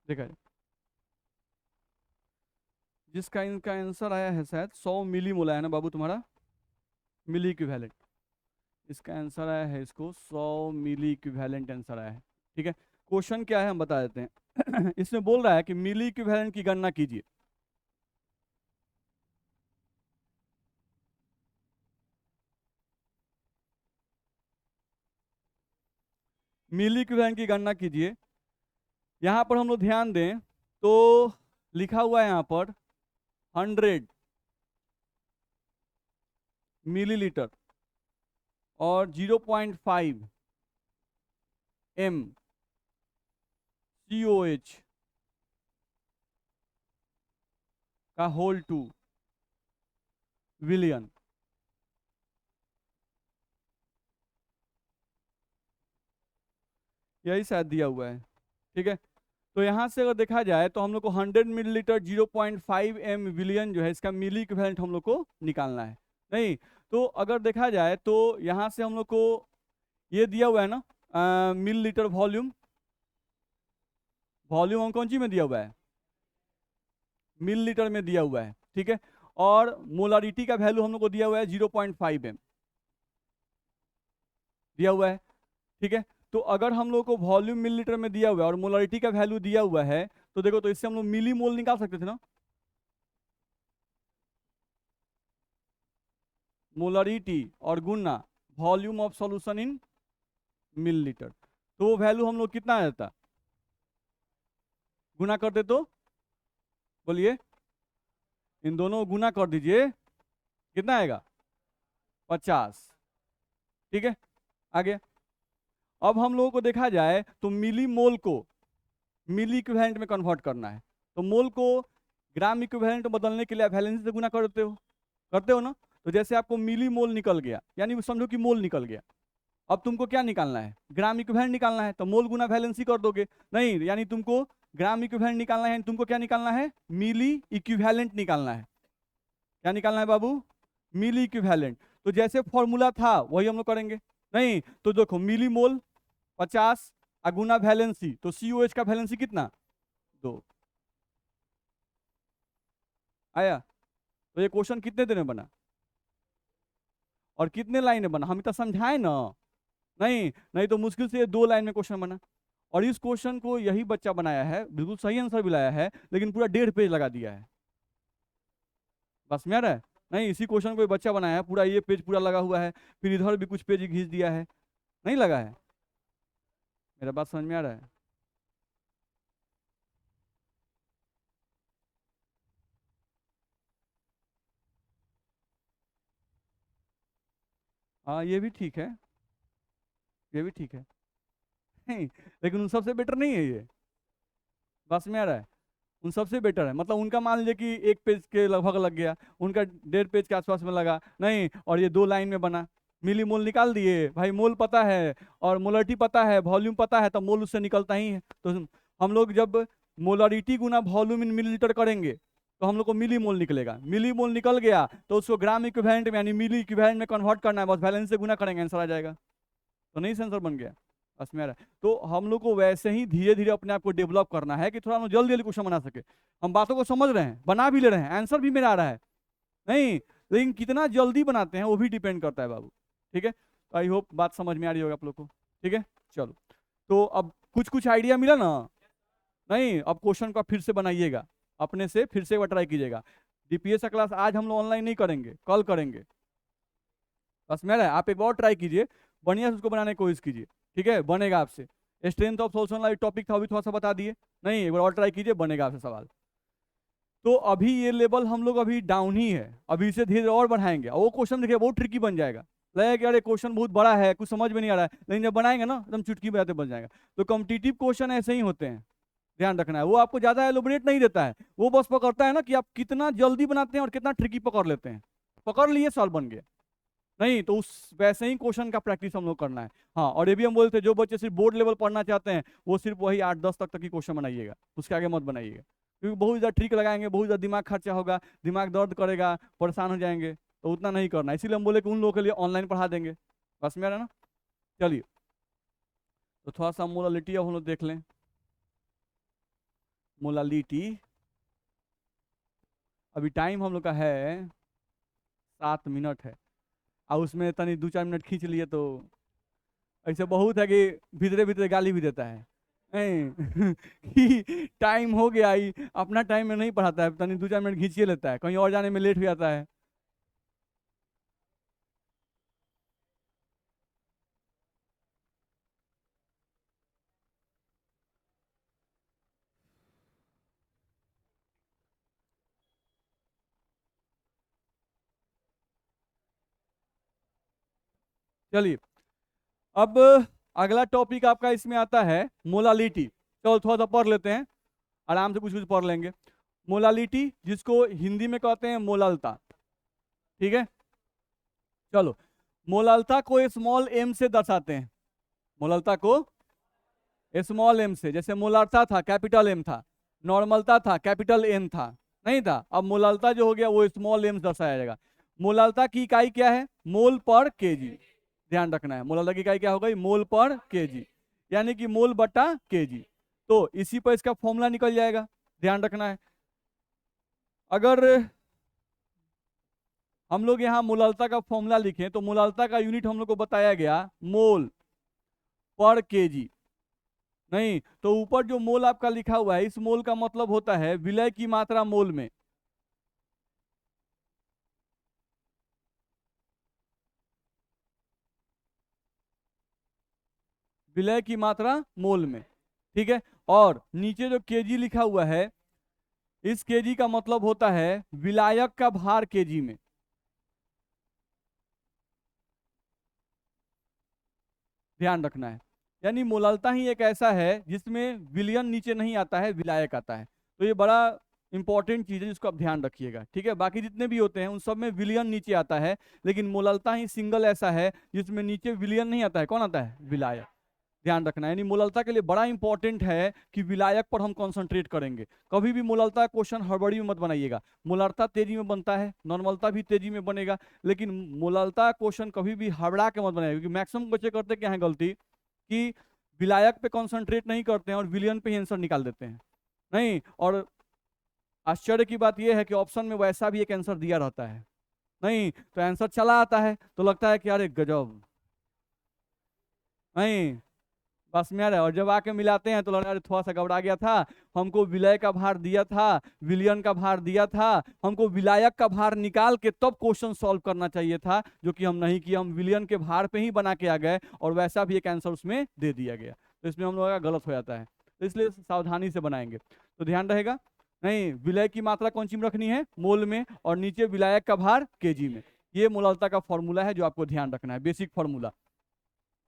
देखा जाए, जिसका इनका आंसर आया है शायद 100 मिली मोल आया ना बाबू तुम्हारा, मिली इक्विवेलेंट, इसका आंसर आया है, इसको 100 मिली इक्विवेलेंट आंसर आया है, ठीक है। क्वेश्चन क्या है हम बता देते हैं इसमें बोल रहा है कि मिली इक्विवेलेंट की गणना कीजिए। मिली इक्विवेलेंट की गणना कीजिए। यहाँ पर हम लोग ध्यान दें तो लिखा हुआ है यहाँ पर 100 मिलीलीटर और 0.5 m COH का होल 2 विलियन, यही शायद दिया हुआ है, ठीक है। तो यहाँ से अगर देखा जाए तो हम लोग को 100 मिलीलीटर 0.5 m विलियन जो है इसका मिली इक्विवेलेंट हम लोग को निकालना है, नहीं। तो अगर देखा जाए तो यहाँ से हम लोग को ये दिया हुआ है ना मिलीलीटर वॉल्यूम, वॉल्यूम हम कौन सी में दिया हुआ है, मिलीलीटर में दिया हुआ है, ठीक है। और मोलारिटी का वैल्यू हम लोग को दिया हुआ है 0.5 m दिया हुआ है, ठीक है। तो अगर हम लोग को वॉल्यूम मिलीलीटर में दिया हुआ है और मोलारिटी का वैल्यू दिया हुआ है, तो देखो तो इससे हम लोग मिली मोल निकाल सकते थे ना, मोलारिटी और गुना volume of solution in millilitre, तो वो वैल्यू हम लोग कितना आ जाता, गुना करते तो बोलिए, इन दोनों को गुना कर दीजिए, कितना आएगा 50, ठीक है। आगे अब हम लोगों को देखा जाए तो मिली मोल को मिली इक्विवेलेंट में कन्वर्ट करना है, तो मोल को ग्राम इक्विवेलेंट में बदलने के लिए आप वैलेंसी से गुना करते हो ना। तो जैसे आपको मिली मोल निकल गया, यानी समझो कि मोल निकल गया, अब तुमको क्या निकालना है, ग्राम इक्विवेलेंट निकालना है, तो मोल गुना वैलेंसी कर दोगे, नहीं यानी तुमको ग्राम इक्विवेलेंट निकालना है, तुमको क्या निकालना है, मिली इक्विवेलेंट निकालना है, क्या निकालना है बाबू, मिली इक्विवेलेंट। तो जैसे फॉर्मूला था वही हम लोग करेंगे, नहीं तो देखो मिली मोल 50 गुना वैलेंसी, तो COH का वैलेंसी कितना 2 आया। तो ये क्वेश्चन कितने दिन में बना और कितने लाइन में बना, हम इतना समझाए ना, नहीं नहीं तो मुश्किल से 2 लाइन में क्वेश्चन बना, और इस क्वेश्चन को यही बच्चा बनाया है, बिल्कुल सही आंसर भी लाया है, लेकिन पूरा 1.5 पेज लगा दिया है, बस में आ रहा है। नहीं, इसी क्वेश्चन को बच्चा बनाया है, पूरा ये पेज पूरा लगा हुआ है, फिर इधर भी कुछ पेज खींच दिया है, नहीं लगा है, मेरा बात समझ में आ रहा है। हाँ ये भी ठीक है, ये भी ठीक है, नहीं लेकिन उन सबसे बेटर नहीं है ये, बस में आ रहा है, उन सबसे बेटर है, मतलब उनका मान लीजिए कि 1 पेज के लगभग लग गया, उनका 1.5 पेज के आसपास में लगा, नहीं और ये 2 लाइन में बना, मिली मोल निकाल दिए भाई, मोल पता है और मोलरिटी पता है, वॉल्यूम पता है, तो मोल उससे निकलता ही है। तो हम लोग जब मोलरिटी गुना वॉल्यूम इन मिलीलीटर करेंगे तो हम लोग को मिली मोल निकलेगा। मिली मोल निकल गया तो उसको ग्राम इक्विवेलेंट में यानी मिली इक्विवेलेंट में कन्वर्ट करना है, बस वैलेंस से गुना करेंगे, आंसर आ जाएगा। तो नहीं सेंसर बन गया बस मेरा। तो हम लोग को वैसे ही धीरे धीरे अपने आप को डेवलप करना है कि थोड़ा हम जल्दी जल्दी क्वेश्चन बना सके। हम बातों को समझ रहे हैं, बना भी ले रहे हैं, आंसर भी मेरा आ रहा है, नहीं, लेकिन कितना जल्दी बनाते हैं वो भी डिपेंड करता है बाबू। ठीक है, आई होप बात समझ में आ रही होगी आप लोग को। ठीक है, चलो, तो अब कुछ कुछ आइडिया मिला ना? नहीं, अब क्वेश्चन को फिर से बनाइएगा, अपने से फिर से एक बार ट्राई कीजिएगा। डीपीएस का क्लास आज हम लोग ऑनलाइन नहीं करेंगे, कल करेंगे, बस मेरा आप एक बार ट्राई कीजिए, बढ़िया से उसको बनाने की कोशिश कीजिए। ठीक है, बनेगा आपसे। स्ट्रेंथ ऑफ सोल्यूशन वाला टॉपिक था, अभी थोड़ा सा बता दिए, नहीं एक बार और ट्राई कीजिए, बनेगा आपसे सवाल। तो अभी ये लेवल हम लोग अभी डाउन ही है, अभी इसे धीरे धीरे और बढ़ाएंगे। वो क्वेश्चन देखिए बहुत ट्रिकी बन जाएगा, लगेगा कि अरे क्वेश्चन बहुत बड़ा है, कुछ समझ में नहीं आ रहा है, लेकिन जब बनाएंगे ना एकदम चुटकी बजाते बन जाएगा। तो कॉम्पिटिटिव क्वेश्चन ऐसे ही होते हैं, ध्यान रखना है। वो आपको ज्यादा एलोबरेट नहीं देता है, वो बस पकड़ता है ना कि आप कितना जल्दी बनाते हैं और कितना ट्रिकी पकड़ लेते हैं। पकड़ लिए, सॉल्व बन गया। नहीं तो उस वैसे ही क्वेश्चन का प्रैक्टिस हम लोग करना है। हाँ, और ये भी हम बोलते हैं जो बच्चे सिर्फ बोर्ड लेवल पढ़ना चाहते हैं वो सिर्फ वही 8-10 तक ही क्वेश्चन बनाइएगा, उसके आगे मत बनाइएगा, क्योंकि बहुत ज़्यादा ट्रिक लगाएंगे, बहुत ज़्यादा दिमाग खर्चा होगा, दिमाग दर्द करेगा, परेशान हो जाएंगे, तो उतना नहीं करना। इसीलिए हम बोले कि उन लोगों के लिए ऑनलाइन पढ़ा देंगे, बस मेरा ना। चलिए, तो थोड़ा सा मोलालिटी अब हम लोग देख लें। मोलालिटी, अभी टाइम हम लोग का है 7 मिनट है, और उसमें तनी 2-4 मिनट खींच लिए तो ऐसे बहुत है कि भीतरे भीतरे गाली भी देता है, नहीं कि टाइम हो गया ही, अपना टाइम में नहीं पढ़ाता है, तनी 2-4 मिनट खींचिए लेता है, कहीं और जाने में लेट हो जाता है। चलिए, अब अगला टॉपिक आपका इसमें आता है मोलालिटी। चलो थोड़ा सा पढ़ लेते हैं, आराम से कुछ कुछ पढ़ लेंगे। मोलालिटी जिसको हिंदी में कहते हैं मोलालता, ठीक है। चलो, मोलालता को स्मॉल एम से दर्शाते हैं, मोलालता को स्मॉल एम से, जैसे मोलालता था कैपिटल एम था, नॉर्मलता था कैपिटल एन था, नहीं था। अब मोलालता जो हो गया वो स्मॉल एम दर्शाया जाएगा। मोलालता की इकाई क्या है? मोल पर केजी, ध्यान रखना है। मोलालता की इकाई क्या हो गई? मोल पर केजी, यानी कि मोल बटा केजी। तो इसी पर इसका फॉर्मूला निकल जाएगा, ध्यान रखना है। अगर हम लोग यहाँ मोलालता का फॉर्मूला लिखें तो मोलालता का यूनिट हम लोग को बताया गया मोल पर केजी, नहीं तो ऊपर जो मोल आपका लिखा हुआ है इस मोल का मतलब होता है विलय की मात्रा मोल में। विलय की मात्रा मोल में, ठीक है। और नीचे जो केजी लिखा हुआ है इस केजी का मतलब होता है विलायक का भार केजी में। ध्यान रखना है, यानी मोलालता ही एक ऐसा है जिसमें विलयन नीचे नहीं आता है, विलायक आता है। तो ये बड़ा इंपॉर्टेंट चीज है जिसको आप ध्यान रखिएगा, ठीक है। बाकी जितने भी होते हैं उन सब में विलयन नीचे आता है, लेकिन मोलालता ही सिंगल ऐसा है जिसमें नीचे विलयन नहीं आता है। कौन आता है? विलायक। ध्यान रखना है, यानी मोलालता के लिए बड़ा इंपॉर्टेंट है कि विलायक पर हम कंसंट्रेट करेंगे। कभी भी मोलालता क्वेश्चन हड़बड़ी में मत बनाइएगा। मोलालता तेजी में बनता है, नॉर्मलता भी तेजी में बनेगा, लेकिन मोलालता क्वेश्चन कभी भी हड़बड़ा के मत बनाइएगा, क्योंकि मैक्सिमम बच्चे करते क्या है गलती कि विलायक पे कंसंट्रेट नहीं करते हैं और विलियन पे ही आंसर निकाल देते हैं। नहीं, और आश्चर्य की बात यह है कि ऑप्शन में वैसा भी एक आंसर दिया रहता है, नहीं तो आंसर चला आता है तो लगता है कि अरे गजब, नहीं बस में आ रहा है। और जब आके मिलाते हैं तो लग रहा है थोड़ा सा घबरा गया था, हमको विलय का भार दिया था, विलियन का भार दिया था, हमको विलायक का भार निकाल के तब क्वेश्चन सॉल्व करना चाहिए था, जो कि हम नहीं किए। हम विलियन के भार पे ही बना के आ गए और वैसा भी एक आंसर उसमें दे दिया गया, तो इसमें हम लोगों का गलत हो जाता है। तो इसलिए सावधानी से बनाएंगे, तो ध्यान रहेगा। नहीं, विलय की मात्रा कौन सी में रखनी है? मोल में, और नीचे विलायक का भार केजी में। ये मोलालता का फॉर्मूला है जो आपको ध्यान रखना है, बेसिक फॉर्मूला।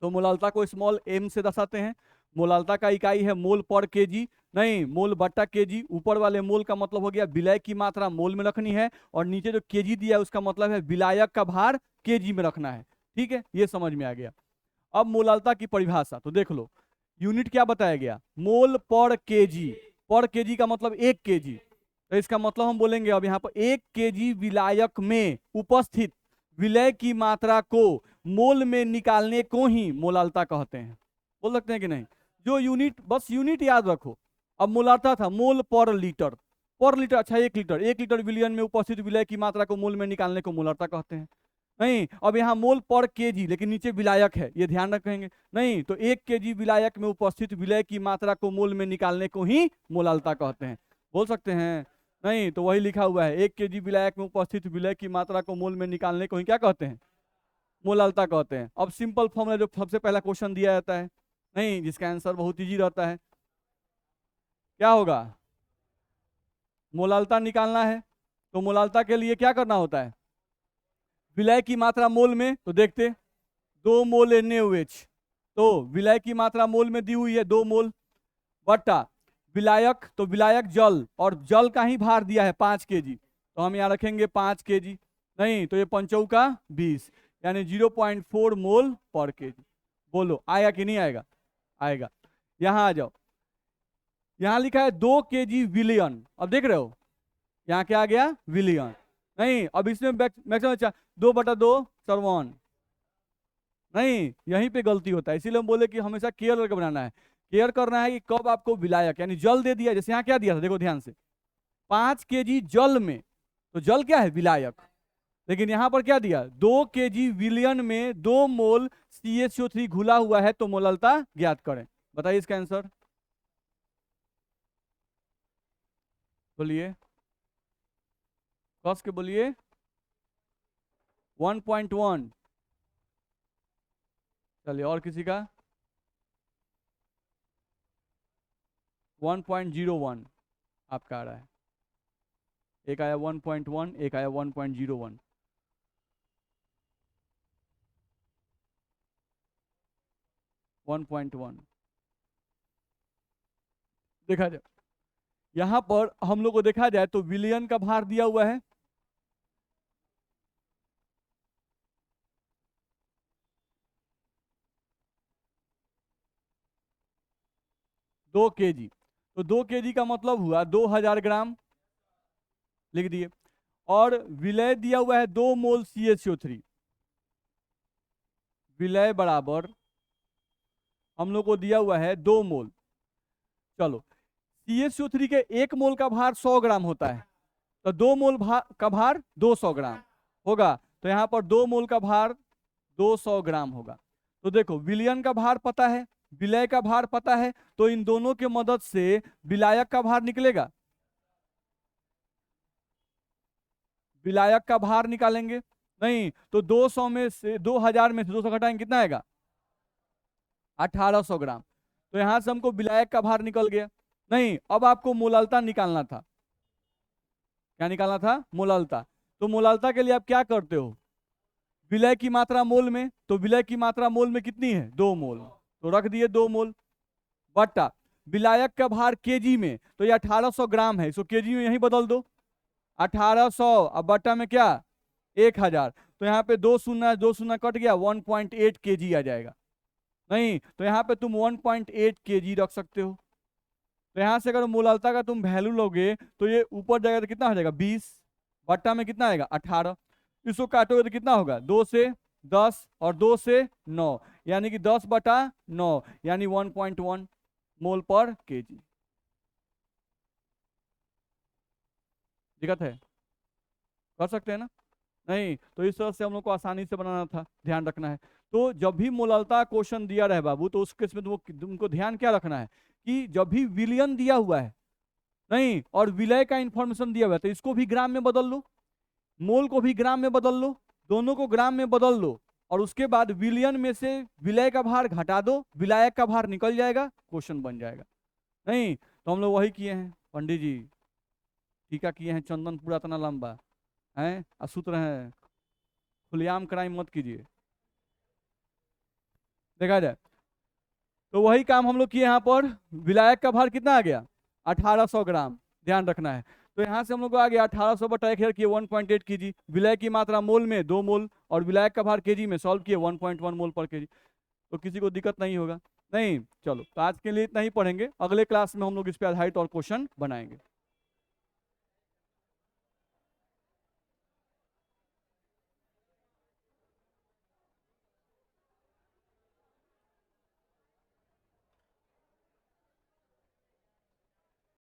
तो मोलालता को स्मॉल एम से दर्शाते हैं। मोलालता का इकाई है मोल पर केजी, नहीं मोल बट्टा केजी। ऊपर वाले मोल का मतलब हो गया विलय की मात्रा मोल में रखनी है, और नीचे जो केजी दिया है उसका मतलब है विलायक का भार केजी में रखना है। ठीक है, ये समझ में आ गया। अब मोलालता की परिभाषा तो देख लो, यूनिट क्या बताया गया, मोल पर केजी। पर केजी का मतलब 1 केजी, तो इसका मतलब हम बोलेंगे अब यहाँ पर 1 केजी विलायक में उपस्थित विलय की मात्रा को मोल में निकालने को ही मोलालता कहते हैं। बोल सकते हैं कि नहीं? जो यूनिट, बस यूनिट याद रखो। अब मोलालता था मोल पर लीटर, पर लीटर, अच्छा 1 लीटर, 1 लीटर विलियन में उपस्थित विलय की मात्रा को मोल में निकालने को मोलालता कहते हैं। नहीं, अब यहाँ मोल पर केजी, लेकिन नीचे विलायक है, ये ध्यान रखेंगे। नहीं, तो 1 केजी विलायक में उपस्थित विलय की मात्रा को मोल में निकालने को ही मोलालता कहते हैं। बोल सकते हैं? नहीं, तो वही लिखा हुआ है, 1 केजी विलायक में उपस्थित विलय की मात्रा को मोल में निकालने को ही क्या कहते हैं? मोलालता कहते हैं। अब सिंपल फॉर्मूला जो सबसे पहला क्वेश्चन दिया जाता है, नहीं, जिसका आंसर बहुत इजी रहता है, क्या होगा? मोलालता निकालना है, तो मोलालता के लिए क्या करना होता है? विलय की मात्रा मोल में, तो देखते 2 मोल NaOH, तो विलय की मात्रा मोल में दी हुई है 2 मोल, बटा विलायक, तो विलायक जल, और जल का ही भार दिया है 5 केजी, तो हम यहाँ रखेंगे 5 केजी। नहीं, तो ये 5 का 20, यानी 0.4 मोल पर केजी। बोलो आएगा कि नहीं आएगा? आएगा। यहाँ आ जाओ, यहाँ लिखा है 2 केजी विलियन, अब देख रहे हो यहाँ क्या आ गया? विलियन। नहीं, अब इसमें मैक्सिमम 2/2 सरवन, नहीं, यहीं पे गलती होता है, इसीलिए हम बोले कि हमेशा केयर करके बनाना है। केयर करना है कि कब आपको विलायक यानी जल दे दिया, जैसे यहाँ क्या दिया था देखो ध्यान से, 5 केजी जल में, तो जल क्या है? विलायक। लेकिन यहाँ पर क्या दिया? 2 केजी विलियन में 2 मोल CaCO3 घुला हुआ है, तो मोललता ज्ञात करें। बताइए इसका आंसर, बोलिए, कस के बोलिए। 1.1, चलिए, और किसी का? 1.01 आपका आ रहा है, एक आया 1.1, एक आया 1.01। 1.1 देखा जाए, यहां पर हम लोग को देखा जाए तो विलियन का भार दिया हुआ है 2 केजी, तो 2 केजी का मतलब हुआ 2000 ग्राम, लिख दिए। और विलय दिया हुआ है 2 मोल CaCO3, विलय बराबर हम लोग को दिया हुआ है 2 मोल। चलो, CaCO3 के 1 मोल का भार 100 ग्राम होता है, तो 2 मोल का भार 200 ग्राम होगा, तो यहाँ पर 2 मोल का भार 200 ग्राम होगा। तो देखो, विलियन का भार पता है, विलय का भार पता है, तो इन दोनों के मदद से विलायक का भार निकलेगा। विलायक का भार निकालेंगे, नहीं, तो 200 में से 2000 में से 200 घटाएंगे, कितना आएगा? 1800 ग्राम। तो यहां से हमको विलायक का भार निकल गया। नहीं, अब आपको मोलालता निकालना था। क्या निकालना था? मोलालता। तो मोलालता के लिए आप क्या करते हो? विलय की मात्रा मोल में, तो विलय की मात्रा मोल में कितनी है? 2 मोल, तो रख दिए 2 मोल, बटा विलायक का भार केजी में, तो ये 1800 ग्राम है, इसको केजी में यहीं बदल दो, 1800, अब बटा में क्या? 1000, तो यहाँ पे 2 शून्य कट गया, 1.8 केजी आ जाएगा। नहीं, तो यहाँ पे तुम 1.8 केजी रख सकते हो। तो यहाँ से अगर मोलालता का तुम वैल्यू लोगे तो ये ऊपर जाएगा तो कितना हो जाएगा? 20, बट्टा में कितना आएगा? 18। इसको काटोगे तो कितना होगा? 2 से 10 और 2 से 9, यानी कि 10/9, यानी 1.1 मोल पर केजी। दिक्कत है? कर सकते हैं ना? नहीं, तो इस तरह से हम लोग को आसानी से बनाना था, ध्यान रखना है। तो जब भी मोलालता क्वेश्चन दिया रहे बाबू, तो उस केस में तुमको ध्यान क्या रखना है कि जब भी विलियन दिया हुआ है, नहीं, और विलय का इंफॉर्मेशन दिया हुआ है, तो इसको भी ग्राम में बदल लो, मोल को भी ग्राम में बदल लो, दोनों को ग्राम में बदल लो, और उसके बाद विलियन में से विलय का भार घटा दो, विलायक का भार निकल जाएगा, क्वेश्चन बन जाएगा। नहीं, तो हम लोग वही किए हैं पंडित जी, टीका किए हैं, चंदन पूरा इतना लंबा है, सूत्र है, खुलेआम क्राइम मत कीजिए। देखा जाए तो वही काम हम लोग किए यहाँ पर। विलायक का भार कितना आ गया? 1800 ग्राम, ध्यान रखना है। तो यहाँ से हम लोग को आ गया 1800 बटा 1,000 किए 1.8 kg, विलय की मात्रा मोल में 2 मोल और विलायक का भार केजी में सॉल्व किए 1.1 मोल पर केजी। तो किसी को दिक्कत नहीं होगा। नहीं, चलो तो आज के लिए इतना ही पढ़ेंगे, अगले क्लास में हम लोग इस पे आधारित और क्वेश्चन बनाएंगे।